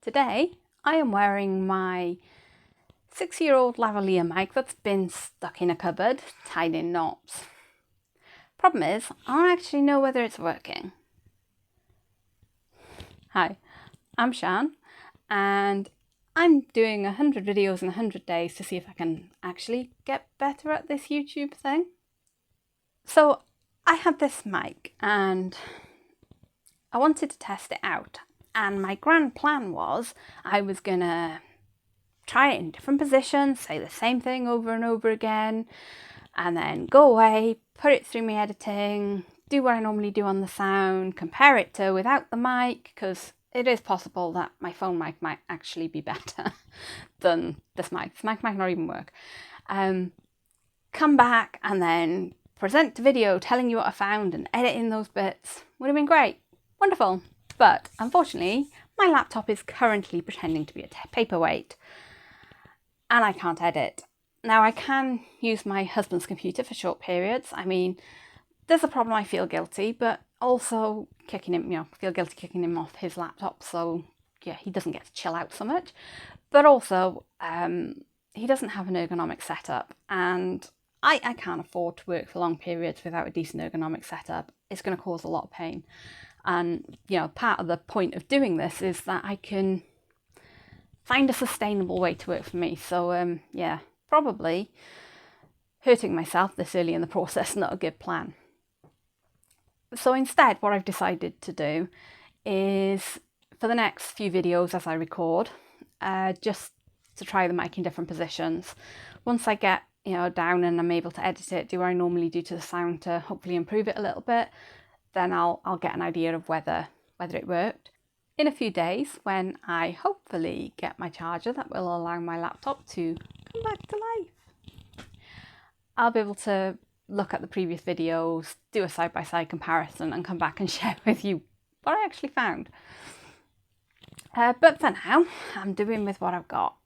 Today I am wearing my 6-year-old lavalier mic that's been stuck in a cupboard, tied in knots. Problem is, I don't actually know whether it's working. Hi, I'm Shan, and I'm doing 100 videos in 100 days to see if I can actually get better at this YouTube thing. So I had this mic and I wanted to test it out, and my grand plan was I was gonna try it in different positions, say the same thing over and over again, and then go away, put it through my editing, do what I normally do on the sound, compare it to without the mic, because it is possible that my phone mic might actually be better than this mic. This mic might not even work. Come back and then present the video telling you what I found and editing those bits. Would have been great. Wonderful. But unfortunately, my laptop is currently pretending to be a paperweight and I can't edit. Now, I can use my husband's computer for short periods. I mean, there's a problem, I feel guilty, but also feel guilty kicking him off his laptop, so yeah, he doesn't get to chill out so much. But also, he doesn't have an ergonomic setup, and I can't afford to work for long periods without a decent ergonomic setup. It's going to cause a lot of pain. And, part of the point of doing this is that I can find a sustainable way to work for me. So, probably hurting myself this early in the process, not a good plan. So instead, what I've decided to do is, for the next few videos as I record, just to try the mic in different positions. Once I get down and I'm able to edit it, do what I normally do to the sound to hopefully improve it a little bit, then I'll get an idea of whether it worked. In a few days, when I hopefully get my charger that will allow my laptop to come back to life, I'll be able to look at the previous videos, do a side-by-side comparison and come back and share with you what I actually found. But for now, I'm doing with what I've got.